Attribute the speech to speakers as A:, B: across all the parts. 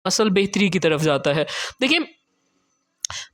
A: Muscle बेहतरी की तरफ जाता है। देखिए,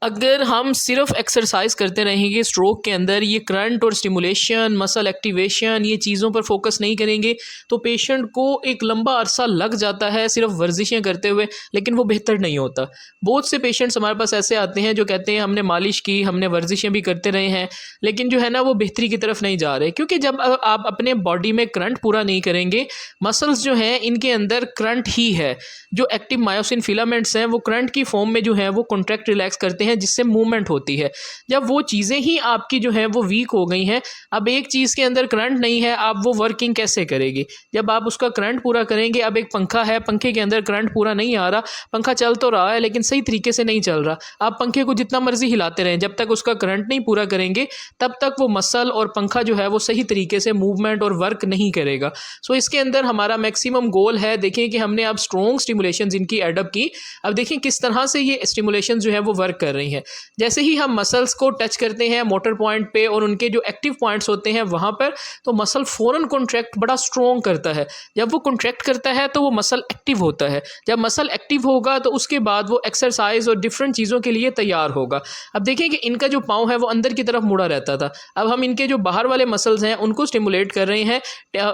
A: अगर हम सिर्फ एक्सरसाइज करते रहेंगे स्ट्रोक के अंदर, ये करंट और स्टिमुलेशन, मसल एक्टिवेशन, ये चीज़ों पर फोकस नहीं करेंगे, तो पेशेंट को एक लंबा अरसा लग जाता है सिर्फ वर्जिशें करते हुए, लेकिन वो बेहतर नहीं होता। बहुत से पेशेंट्स हमारे पास ऐसे आते हैं जो कहते हैं हमने मालिश की, हमने वर्जिशें भी करते रहे हैं, लेकिन जो है ना वो बेहतरी की तरफ नहीं जा रहे, क्योंकि जब आप अपने बॉडी में करंट पूरा नहीं करेंगे, मसल्स जो हैं इनके अंदर करंट ही है। जो एक्टिव मायोसिन फिलामेंट्स हैं वो करंट की फॉर्म में जो है वो कॉन्ट्रैक्ट रिलैक्स करते हैं, जिससे मूवमेंट होती है। जब वो चीज़ें ही आपकी जो है वो वीक हो गई हैं, अब एक चीज़ के अंदर करंट नहीं है, आप वो वर्किंग कैसे करेगी? जब आप उसका करंट पूरा करेंगे, अब एक पंखा है, पंखे के अंदर करंट पूरा नहीं आ रहा, पंखा चल तो रहा है लेकिन सही तरीके से नहीं चल रहा। आप पंखे को जितना मर्जी हिलाते रहें, जब तक उसका करंट नहीं पूरा करेंगे तब तक वो मसल और पंखा जो है वो सही तरीके से मूवमेंट और वर्क नहीं करेगा। सो इसके अंदर हमारा मैक्सिमम गोल है, देखें कि हमने अब स्ट्रॉन्ग स्टिमुलेशन इनकी एडअप की। अब देखें किस तरह से ये स्टिमुलेशन जो है वो वर्क कर रही हैं। जैसे ही हम मसल्स को टच करते हैं मोटर पॉइंट पे और उनके जो एक्टिव पॉइंट्स होते हैं वहाँ पर, तो मसल फ़ौरन कॉन्ट्रैक्ट बड़ा स्ट्रॉन्ग करता है। जब वो कॉन्ट्रैक्ट करता है तो वो मसल एक्टिव होता है। जब मसल एक्टिव होगा तो उसके बाद वो एक्सरसाइज और डिफरेंट चीज़ों के लिए तैयार होगा। अब देखें कि इनका जो पाँव है वो अंदर की तरफ मुड़ा रहता था, अब हम इनके जो बाहर वाले मसल्स हैं उनको स्टिमुलेट कर रहे हैं,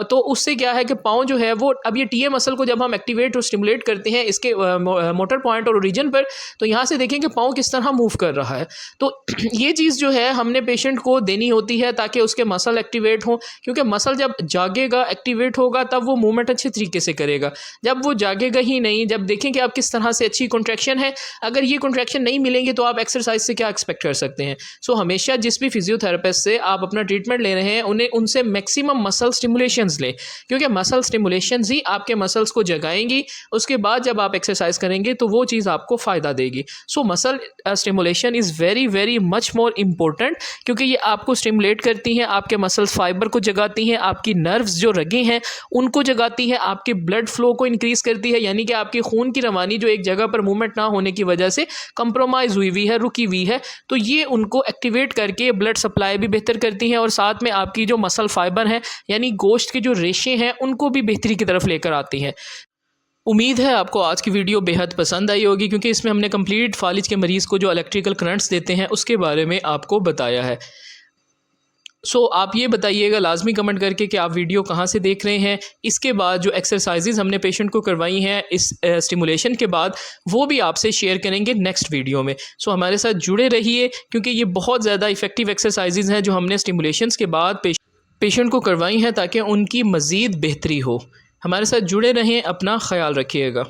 A: तो उससे क्या है कि पाँव जो है वो, अब ये टीए मसल को जब हम एक्टिवेट और स्टिमुलेट करते हैं इसके मोटर पॉइंट और ओरिजिन पर, तो यहाँ से देखें कि पाँव किस तरह मूव कर रहा है। तो ये चीज़ जो है हमने पेशेंट को देनी होती है ताकि उसके मसल एक्टिवेट हों, क्योंकि मसल जब जागेगा, एक्टिवेट होगा, तब वो मूवमेंट अच्छे तरीके से करेगा। जब वो जागेगा ही नहीं, जब देखें कि आप किस तरह से अच्छी कॉन्ट्रैक्शन है, अगर ये कॉन्ट्रैक्शन नहीं मिलेंगे तो आप एक्सरसाइज से क्या एक्सपेक्ट कर सकते हैं। सो हमेशा जिस भी फिजियोथेरेपिस्ट से आप अपना ट्रीटमेंट ले रहे हैं उनसे मैक्सिमम मसल स्टिमुलेशंस लें, क्योंकि मसल स्टिमुलेशंस ही आपके मसल्स को जगाएंगी। उसके बाद जब आप एक्सरसाइज करेंगे तो वो चीज़ आपको फ़ायदा देगी। So muscle stimulation is very very much more important, क्योंकि ये आपको स्टिमुलेट करती हैं, आपके मसल्स फाइबर को जगाती हैं, आपकी नर्व्स जो रगे हैं उनको जगाती हैं, आपके ब्लड फ्लो को इंक्रीज़ करती है, यानी कि आपकी खून की रवानी जो एक जगह पर मूवमेंट ना होने की वजह से कंप्रोमाइज़ हुई है, रुकी हुई है, तो ये उनको एक्टिवेट करके ब्लड सप्लाई भी बेहतर करती हैं, और साथ में आपकी जो मसल फाइबर हैं यानी गोश्त के जो रेशे हैं उनको भी बेहतरी की तरफ लेकर आती हैं। उम्मीद है आपको आज की वीडियो बेहद पसंद आई होगी, क्योंकि इसमें हमने कंप्लीट फालिज के मरीज़ को जो इलेक्ट्रिकल करंट्स देते हैं उसके बारे में आपको बताया है। सो आप ये बताइएगा लाजमी कमेंट करके कि आप वीडियो कहाँ से देख रहे हैं। इसके बाद जो एक्सरसाइजेज हमने पेशेंट को करवाई हैं इस स्टिमुलेशन के बाद, वो भी आपसे शेयर करेंगे नेक्स्ट वीडियो में। सो हमारे साथ जुड़े रहिए, क्योंकि ये बहुत ज़्यादा इफ़ेक्टिव एक्सरसाइजेज हैं जो हमने स्टिमुलेशंस के बाद पेशेंट को करवाई हैं ताकि उनकी मज़ीद बेहतरी हो। हमारे साथ जुड़े रहें, अपना ख्याल रखिएगा।